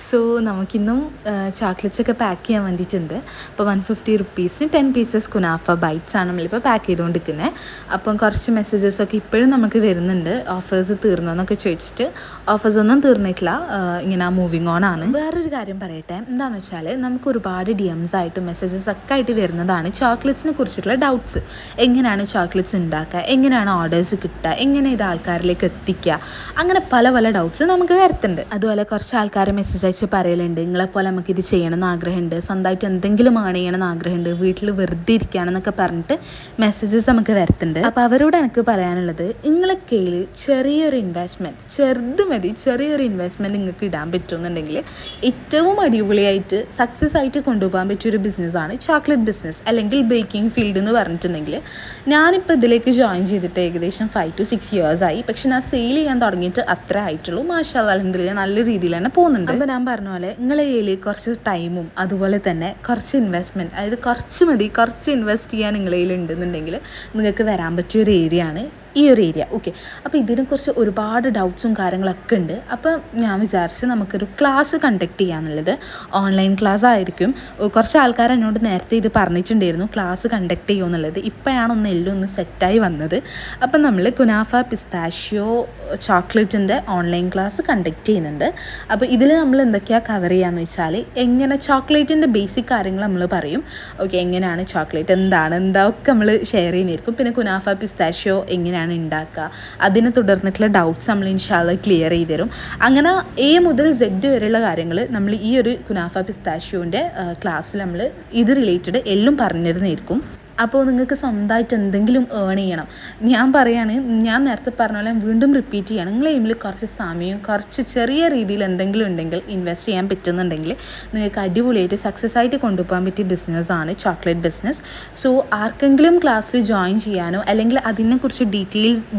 So നമുക്കിന്നും ചോക്ലേറ്റ്സൊക്കെ pack ചെയ്യാൻ വേണ്ടിയിട്ടുണ്ട്. അപ്പോൾ 150 റുപ്പീസിന് 10 pieces kunafa bytes ആണ് നമ്മളിപ്പോൾ പാക്ക് ചെയ്തുകൊണ്ടിരിക്കുന്നത്. അപ്പം കുറച്ച് മെസ്സേജസൊക്കെ ഇപ്പോഴും നമുക്ക് വരുന്നുണ്ട്, ഓഫേഴ്സ് തീർന്നോ എന്നൊക്കെ ചോദിച്ചിട്ട്. ഓഫേഴ്സ് ഒന്നും തീർന്നിട്ടില്ല, ഇങ്ങനെ മൂവിങ് ഓൺ ആണ്. വേറൊരു കാര്യം പറയട്ടെ, എന്താണെന്ന് വെച്ചാൽ നമുക്ക് ഒരുപാട് DMs ആയിട്ടും മെസ്സേജസ് ഒക്കെ ആയിട്ട് വരുന്നതാണ് ചോക്ലേറ്റ്സിനെ കുറിച്ചിട്ടുള്ള ഡൗട്ട്സ്. എങ്ങനെയാണ് ചോക്ലേറ്റ്സ് ഉണ്ടാക്കുക, എങ്ങനെയാണ് ഓർഡേഴ്സ് കിട്ടുക, എങ്ങനെ ഇത് ആൾക്കാരിലേക്ക് എത്തിക്കുക, അങ്ങനെ പല പല ഡൗട്ട്സ് നമുക്ക് വരുത്തുന്നുണ്ട്. അതുപോലെ കുറച്ച് ആൾക്കാർ മെസ്സേജ് അയച്ച് പറയലുണ്ട്, നിങ്ങളെപ്പോലെ നമുക്കിത് ചെയ്യണമെന്ന് ആഗ്രഹമുണ്ട്, സ്വന്തമായിട്ട് എന്തെങ്കിലും ഏൺ ചെയ്യണമെന്ന് ആഗ്രഹമുണ്ട്, വീട്ടിൽ വെറുതെ ഇരിക്കുകയാണെന്നൊക്കെ പറഞ്ഞിട്ട് മെസ്സേജസ് നമുക്ക് വരുത്തുന്നുണ്ട്. അപ്പോൾ അവരോട് എനിക്ക് പറയാനുള്ളത്, നിങ്ങളെ കയ്യിൽ ചെറിയൊരു ഇൻവെസ്റ്റ്മെൻറ്റ്, ചെറുത് മതി, ചെറിയൊരു ഇൻവെസ്റ്റ്മെൻറ്റ് നിങ്ങൾക്ക് ഇടാൻ പറ്റുമെന്നുണ്ടെങ്കിൽ ഏറ്റവും അടിപൊളിയായിട്ട് സക്സസ് ആയിട്ട് കൊണ്ടുപോകാൻ പറ്റിയൊരു ബിസിനസ്സാണ് ചോക്ലേറ്റ് ബിസിനസ് അല്ലെങ്കിൽ ബേക്കിംഗ് ഫീൽഡ് എന്ന് പറഞ്ഞിട്ടുണ്ടെങ്കിൽ. ഞാനിപ്പോൾ ഇതിലേക്ക് ജോയിൻ ചെയ്തിട്ട് ഏകദേശം 5 to 6 years ആയി. പക്ഷെ ഞാൻ സെയിൽ ചെയ്യാൻ തുടങ്ങിയിട്ട് അത്ര ആയിട്ടുള്ളൂ. മാഷാ അല്ലാഹ്, അൽഹംദുലില്ലാഹ്, നല്ല രീതിയിൽ തന്നെ പോകുന്നുണ്ട്. അപ്പോൾ ഞാൻ പറഞ്ഞ പോലെ നിങ്ങളെ കയ്യിൽ കുറച്ച് ടൈമും അതുപോലെ തന്നെ കുറച്ച് ഇൻവെസ്റ്റ്മെൻറ്റ്, അതായത് കുറച്ച് മതി, കുറച്ച് ഇൻവെസ്റ്റ് ചെയ്യാൻ നിങ്ങളെ കയ്യിൽ ഉണ്ടെന്നുണ്ടെങ്കിൽ നിങ്ങൾക്ക് വരാൻ പറ്റിയൊരു ഏരിയ ആണ് ഈ ഒരു ഏരിയ. ഓക്കെ, അപ്പോൾ ഇതിനെക്കുറിച്ച് ഒരുപാട് ഡൗട്ട്സും കാര്യങ്ങളൊക്കെ ഉണ്ട്. അപ്പോൾ ഞാൻ വിചാരിച്ച് നമുക്കൊരു ക്ലാസ് കണ്ടക്ട് ചെയ്യാന്നുള്ളത്. ഓൺലൈൻ ക്ലാസ് ആയിരിക്കും. കുറച്ച് ആൾക്കാർ എന്നോട് നേരത്തെ ഇത് പറഞ്ഞിട്ടുണ്ടായിരുന്നു, ക്ലാസ് കണ്ടക്ട് ചെയ്യുമെന്നുള്ളത്. ഇപ്പോഴാണ് എല്ലാം ഒന്ന് സെറ്റായി വന്നത്. അപ്പം നമ്മൾ കുനാഫ പിസ്താഷ്യോ ചോക്ലേറ്റിൻ്റെ ഓൺലൈൻ ക്ലാസ് കണ്ടക്ട് ചെയ്യുന്നുണ്ട്. അപ്പോൾ ഇതിൽ നമ്മൾ എന്തൊക്കെയാണ് കവർ ചെയ്യാന്ന് വെച്ചാൽ, എങ്ങനെ ചോക്ലേറ്റിൻ്റെ ബേസിക് കാര്യങ്ങൾ നമ്മൾ പറയും. ഓക്കെ, എങ്ങനെയാണ് ചോക്ലേറ്റ്, എന്തൊക്കെ നമ്മൾ ഷെയർ ചെയ്യുന്നതായിരിക്കും. പിന്നെ കുനാഫ പിസ്താഷ്യോ എങ്ങനെയാണ് ഉണ്ടാക്കുക, അതിനെ തുടർന്നിട്ടുള്ള ഡൗട്ട്സ് നമ്മൾ ഇൻഷാ അല്ലാഹ് ക്ലിയർ ചെയ്ത് തരും. അങ്ങനെ A മുതൽ Z വരെയുള്ള കാര്യങ്ങൾ നമ്മൾ ഈ ഒരു കുനാഫ പിസ്താഷ്യോൻ്റെ ക്ലാസ്സിൽ നമ്മൾ ഇത് റിലേറ്റഡ് എല്ലാം പറഞ്ഞിരുന്നായിരിക്കും. അപ്പോൾ നിങ്ങൾക്ക് സ്വന്തമായിട്ട് എന്തെങ്കിലും ഏൺ ചെയ്യണം. ഞാൻ പറയുകയാണ്, ഞാൻ നേരത്തെ പറഞ്ഞ പോലെ വീണ്ടും റിപ്പീറ്റ് ചെയ്യണം, നിങ്ങൾ എയിമിൽ കുറച്ച് സമയം, കുറച്ച് ചെറിയ രീതിയിൽ എന്തെങ്കിലും ഉണ്ടെങ്കിൽ ഇൻവെസ്റ്റ് ചെയ്യാൻ പറ്റുന്നുണ്ടെങ്കിൽ നിങ്ങൾക്ക് അടിപൊളിയായിട്ട് സക്സസ് ആയിട്ട് കൊണ്ടുപോകാൻ പറ്റിയ ബിസിനസ്സാണ് ചോക്ലേറ്റ് ബിസിനസ്. സോ ആർക്കെങ്കിലും ക്ലാസ്സിൽ ജോയിൻ ചെയ്യാനോ അല്ലെങ്കിൽ അതിനെക്കുറിച്ച്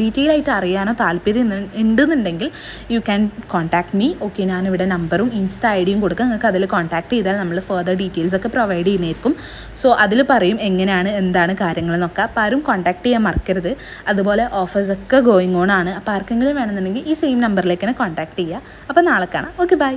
ഡീറ്റെയിൽ ആയിട്ട് അറിയാനോ താല്പര്യം ഉണ്ടെന്നുണ്ടെങ്കിൽ you can contact me. Okay, ഞാനിവിടെ നമ്പറും ഇൻസ്റ്റ ID യും കൊടുക്കുക. നിങ്ങൾക്ക് അതിൽ കോൺടാക്ട് ചെയ്താൽ നമ്മൾ ഫർദർ ഡീറ്റെയിൽസ് ഒക്കെ പ്രൊവൈഡ് ചെയ്യുന്നതായിരിക്കും. സോ അതിൽ പറയും എങ്ങനെയാണ് എന്താണ് കാര്യങ്ങളെന്നൊക്കെ. അപ്പോൾ ആരും കോൺടാക്ട് ചെയ്യാൻ മറക്കരുത്. അതുപോലെ ഓഫേഴ്സൊക്കെ ഗോയിങ് ഓൺ ആണ്. അപ്പോൾ ആർക്കെങ്കിലും വേണമെന്നുണ്ടെങ്കിൽ ഈ സെയിം നമ്പറിലേക്ക് തന്നെ കോൺടാക്ട് ചെയ്യുക. അപ്പോൾ നാളെ കാണാം. Okay, by.